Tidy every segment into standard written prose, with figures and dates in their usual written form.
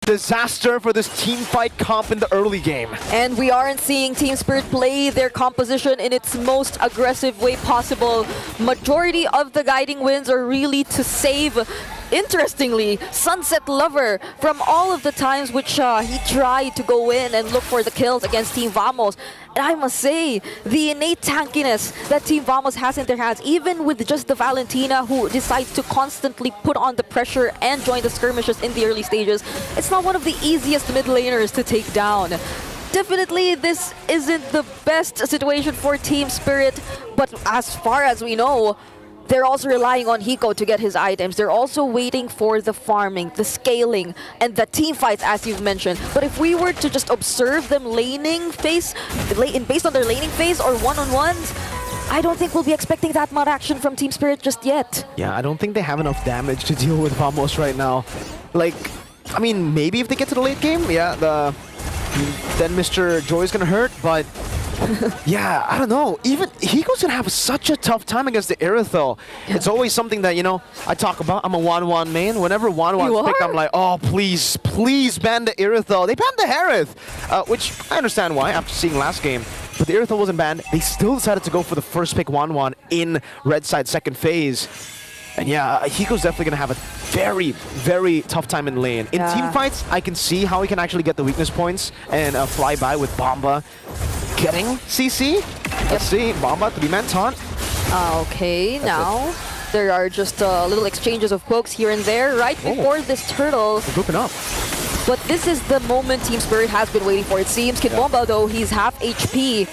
disaster for this team fight comp in the early game. And we aren't seeing Team Spirit play their composition in its most aggressive way possible. Majority of the guiding wins are really to save, interestingly, Sunset Lover from all of the times which he tried to go in and look for the kills against Team Vamos. And I must say, the innate tankiness that Team Vamos has in their hands, even with just the Valentina who decides to constantly put on the pressure and join the skirmishes in the early stages, it's not one of the easiest mid laners to take down. Definitely, this isn't the best situation for Team Spirit, but as far as we know, they're also relying on Hiko to get his items. They're also waiting for the farming, the scaling, and the team fights, as you've mentioned. But if we were to just observe them laning phase, based on their laning phase or one-on-ones, I don't think we'll be expecting that much action from Team Spirit just yet. Yeah, I don't think they have enough damage to deal with Vamos right now. Like, I mean, maybe if they get to the late game, yeah, then Mr. Joy is gonna hurt, but yeah, I don't know. Even Hiko's gonna have such a tough time against the Irithel. Yeah. It's always something that, you know, I talk about. I'm a 1-1 main. Whenever 1-1's picked, I'm like, oh, please, please ban the Irithel. They banned the Harith, which I understand why after seeing last game. But the Irithel wasn't banned. They still decided to go for the first pick 1-1 in Red Side second phase. And yeah, Hiko's definitely going to have a very, very tough time in lane. In team fights, I can see how he can actually get the weakness points and fly by with Bomba getting CC. Let's see, Bomba, 3-man taunt. Okay, now there are just little exchanges of pokes here and there right before this turtle. They're grouping up. But this is the moment Team Spirit has been waiting for. It seems Kid Bomba, though, he's half HP.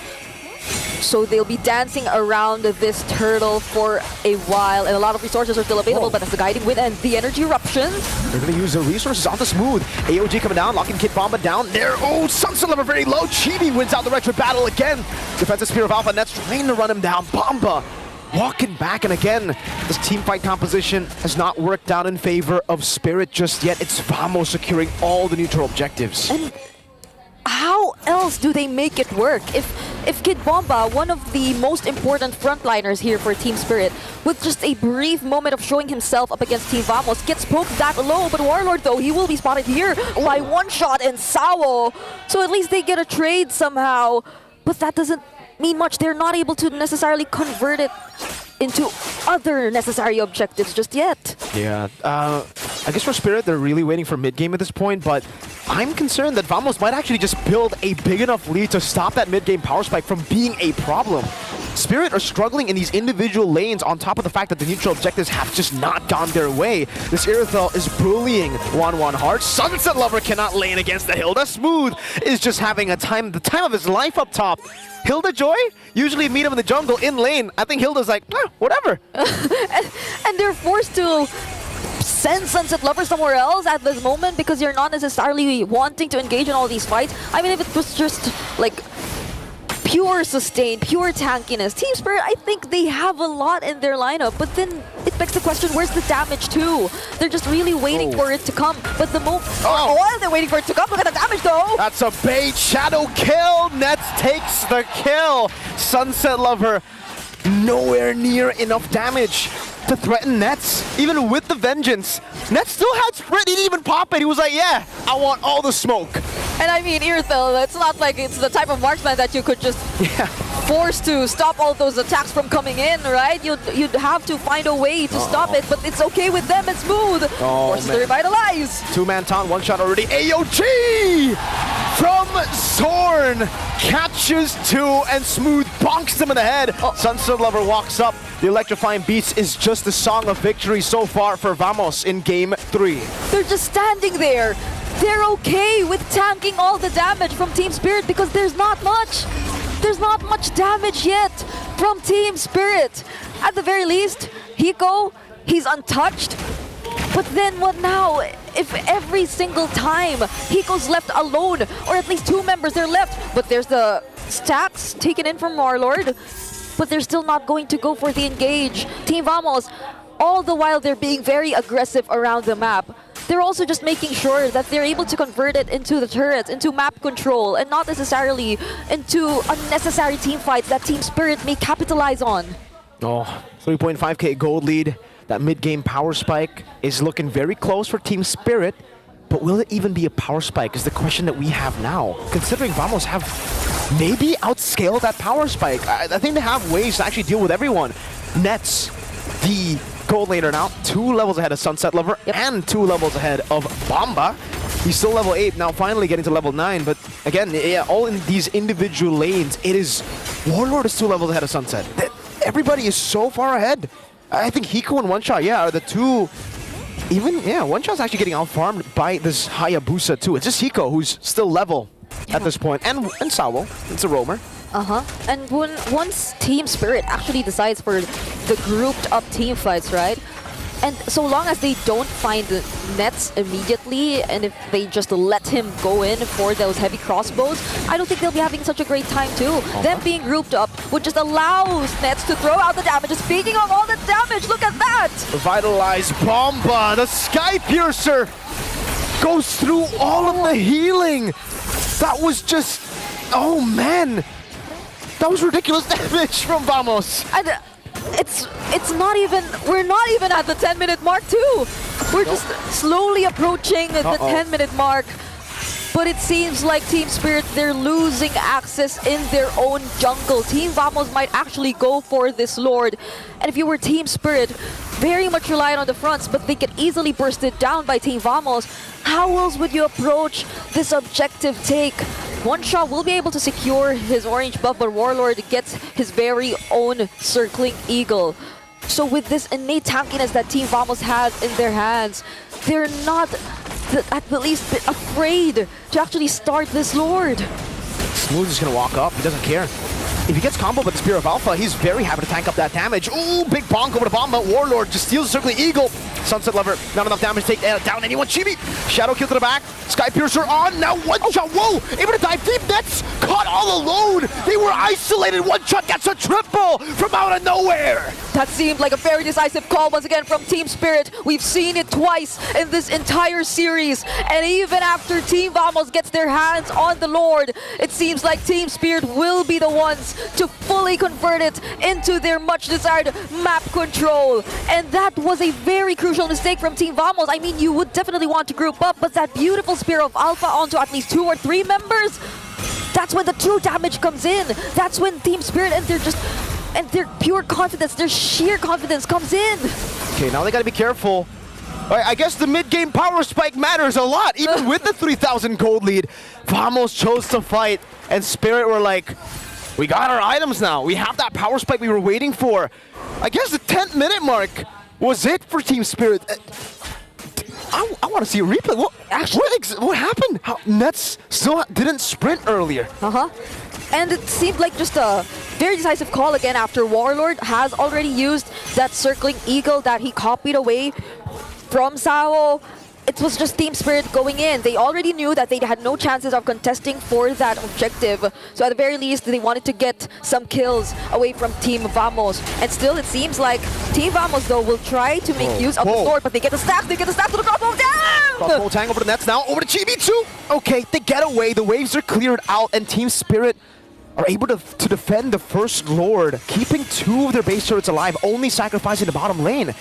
So they'll be dancing around this turtle for a while, and a lot of resources are still available, but that's the guiding wind and the energy eruption. They're going to use the resources on the smooth. AOG coming down, locking Kid Bomba down there. Oh, Sunset Lover very low. Chibi wins out the retro battle again. Defensive Spear of Alpha Nets trying to run him down. Bomba walking back, and again, this team fight composition has not worked out in favor of Spirit just yet. It's Vamos securing all the neutral objectives. And how else do they make it work? If Kid Bomba, one of the most important frontliners here for Team Spirit, with just a brief moment of showing himself up against Team Vamos, gets poked that low, but Warlord, though, he will be spotted here by One-Shot and Sao. So at least they get a trade somehow, but that doesn't mean much. They're not able to necessarily convert it into other necessary objectives just yet. Yeah, I guess for Spirit, they're really waiting for mid-game at this point, but I'm concerned that Vamos might actually just build a big enough lead to stop that mid-game power spike from being a problem. Spirit are struggling in these individual lanes on top of the fact that the neutral objectives have just not gone their way. This Irithel is bullying 1-1 hard. Sunset Lover cannot lane against the Hilda. Smooth is just having the time of his life up top. Hilda Joy, usually meet him in the jungle in lane. I think Hilda's like, whatever. and they're forced to send Sunset Lover somewhere else at this moment because you're not necessarily wanting to engage in all these fights. I mean, if it was just like pure sustain, pure tankiness, Team Spirit, I think they have a lot in their lineup, but then it begs the question, where's the damage to? They're just really waiting for it to come, but the moment... while they're waiting for it to come, look at the damage though! That's a bait, shadow kill! Nets takes the kill! Sunset Lover, nowhere near enough damage to threaten Nets, even with the Vengeance. Nets still had Sprint, he didn't even pop it. He was like, yeah, I want all the smoke. And I mean, Irithel, it's not like it's the type of marksman that you could just force to stop all those attacks from coming in, right? You'd have to find a way to stop it, but it's okay with them, it's Smooth. Forces to revitalize. 2-man taunt, one shot already. AOG from Zorn catches two, and Smooth bonks him in the head. Sunset Lover walks up. The electrifying beats is just the song of victory so far for Vamos in game 3. They're just standing there. They're okay with tanking all the damage from Team Spirit because there's not much. There's not much damage yet from Team Spirit. At the very least, Hiko, he's untouched. But then what now? If every single time Hiko's left alone, or at least two members are left, but there's the stacks taken in from Warlord, but they're still not going to go for the engage. Team Vamos, all the while they're being very aggressive around the map, they're also just making sure that they're able to convert it into the turrets, into map control, and not necessarily into unnecessary team fights that Team Spirit may capitalize on. 3.5k gold lead. That mid-game power spike is looking very close for Team Spirit. but will it even be a power spike is the question that we have now. Considering Vamos have maybe outscaled that power spike. I think they have ways to actually deal with everyone. Nets, the gold laner now, 2 levels ahead of Sunset Lover and 2 levels ahead of Bomba. He's still level 8, now finally getting to level 9, but again, yeah, all in these individual lanes, it is... Warlord is 2 levels ahead of Sunset. Everybody is so far ahead. I think Hiko and One Shot, yeah, are the two... Even, yeah, One Shot's actually getting out-farmed by this Hayabusa too. It's just Hiko who's still level at this point, and Sawo, it's a roamer. And once Team Spirit actually decides for the grouped up team fights, right? And so long as they don't find Nets immediately, and if they just let him go in for those heavy crossbows, I don't think they'll be having such a great time too. Them being grouped up would just allow Nets to throw out the damage. Speaking of all the damage, look at that! Revitalize Bomba, the Sky Piercer goes through all of the healing. That was just, oh man, that was ridiculous damage from Vamos. And it's not even, we're not even at the 10-minute mark too. We're just slowly approaching the 10-minute mark. But it seems like Team Spirit, they're losing access in their own jungle. Team Vamos might actually go for this Lord. And if you were Team Spirit, very much reliant on the fronts, but they get easily bursted down by Team Vamos. How else would you approach this objective take? One Shot will be able to secure his orange buff, but Warlord gets his very own circling eagle. So with this innate tankiness that Team Vamos has in their hands, they're not at the least bit afraid to actually start this Lord. Smooth is gonna walk up, he doesn't care. If he gets comboed with the Spear of Alpha, he's very happy to tank up that damage. Ooh, big bonk over to Bomba. Warlord just steals the Circling Eagle. Sunset Lover, not enough damage to take down anyone. Chibi, Shadow kill to the back. Sky Piercer on, now One Shot, whoa! Able to dive deep, Nets caught all alone! They were isolated, One Shot gets a triple from out of nowhere! That seemed like a very decisive call once again from Team Spirit. We've seen it twice in this entire series. And even after Team Vamos gets their hands on the Lord, it seems like Team Spirit will be the ones to fully convert it into their much desired map control. And that was a very crucial mistake from Team Vamos. I mean, you would definitely want to group up, but that beautiful Spear of Alpha onto at least 2 or 3 members, that's when the true damage comes in. That's when Team Spirit and their pure confidence, their sheer confidence comes in. Okay, now they gotta be careful. I guess the mid-game power spike matters a lot, even with the 3,000 gold lead. Vamos chose to fight, and Spirit were like, we got our items now. We have that power spike we were waiting for. I guess the 10th minute mark was it for Team Spirit. I want to see a replay. What happened? Nets still didn't sprint earlier. And it seemed like just a very decisive call again after Warlord has already used that Circling Eagle that he copied away from Sao. It was just Team Spirit going in. They already knew that they had no chances of contesting for that objective. So at the very least, they wanted to get some kills away from Team Vamos. And still, it seems like Team Vamos, though, will try to make use of the Lord, but they get the stack. They get the stack to the crossbow. Damn! Crossbow tang over the Nets now. Over to Chibi too. Okay, they get away. The waves are cleared out, and Team Spirit are able to defend the first Lord, keeping 2 of their base turrets alive, only sacrificing the bottom lane.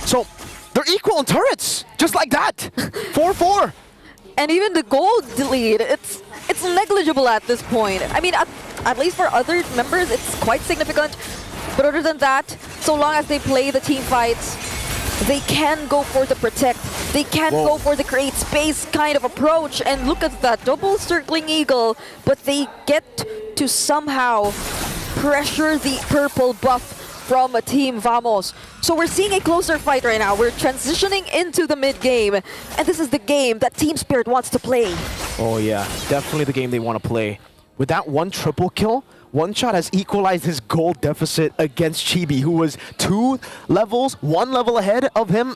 So they're equal in turrets, just like that. 4-4. And even the gold lead, it's negligible at this point. I mean, at least for other members, it's quite significant. But other than that, so long as they play the team fights, they can go for the protect. They can go for the create space kind of approach. And look at that double Circling Eagle, but they get to somehow pressure the purple buff from Team Vamos. So we're seeing a closer fight right now. We're transitioning into the mid-game, and this is the game that Team Spirit wants to play. Oh yeah, definitely the game they want to play. With that 1 triple kill, One Shot has equalized his gold deficit against Chibi, who was 2 levels, 1 level ahead of him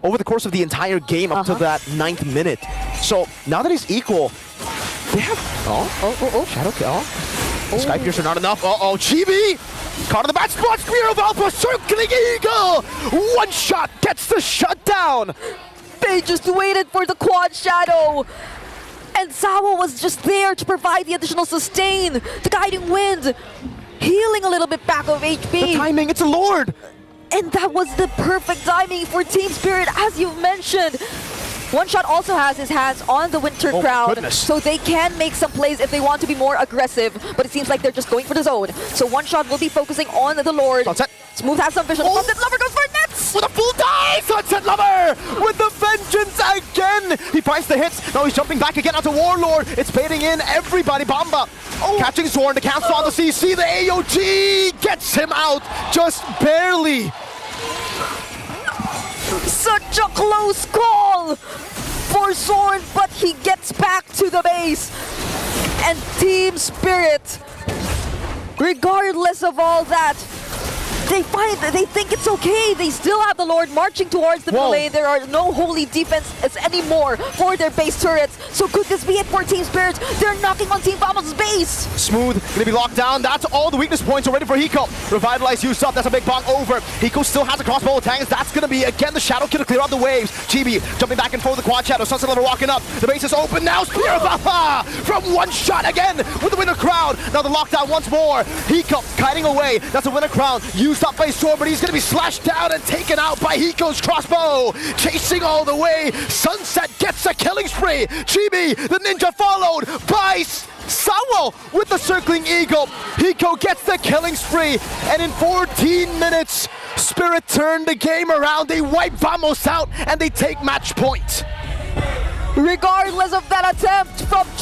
over the course of the entire game up to that 9th minute. So now that he's equal, they have... Shadow kill. Sky Piercer not enough. Chibi! Caught in the bad spot, Spear of Alpha, Circling Eagle! One Shot gets the shutdown! They just waited for the quad shadow! And Sawa was just there to provide the additional sustain! The Guiding Wind! Healing a little bit back of HP! The timing, it's a Lord! And that was the perfect timing for Team Spirit, as you've mentioned! One Shot also has his hands on the Winter Oh, Crown, goodness. so they can make some plays if they want to be more aggressive, but it seems like they're just going for the zone. So One Shot will be focusing on the Lord. Sunset. Smooth has some vision. Oh. Sunset Lover goes for nets! With a full dive! Sunset Lover with the vengeance again! He finds the hits. Now he's jumping back again onto Warlord. It's baiting in everybody. Bamba catching Zorn. The cancel on the CC. The AOG gets him out just barely. Such a close call for Zorn, but he gets back to the base. And Team Spirit, regardless of all that, they think it's okay. They still have the Lord marching towards the Whoa. lane. There are no holy defenses anymore for their base turrets. So could this be it for Team Spirit? They're knocking on Team Vamos' base. Smooth, gonna be locked down. That's all the weakness points already for Hiko. Revitalize used up, that's a big bong over. Hiko still has a crossbow of tanks. That's gonna be, again, the Shadow Kill to clear out the waves. Chibi jumping back and forth the quad shadow. Sunset Lover walking up. The base is open now. Spear of Alpha from One Shot again with the Winter Crown. Now the lockdown once more. Hiko kiting away. That's a Winter Crown used up by Sword, but he's gonna be slashed down and taken out by Hiko's crossbow. Chasing all the way. Sunset gets a killing spree. Chibi, the ninja, followed by Sawo with the circling eagle. Hiko gets the killing spree, and in 14 minutes, Spirit turned the game around. They wipe Vamos out, and they take match point. Regardless of that attempt from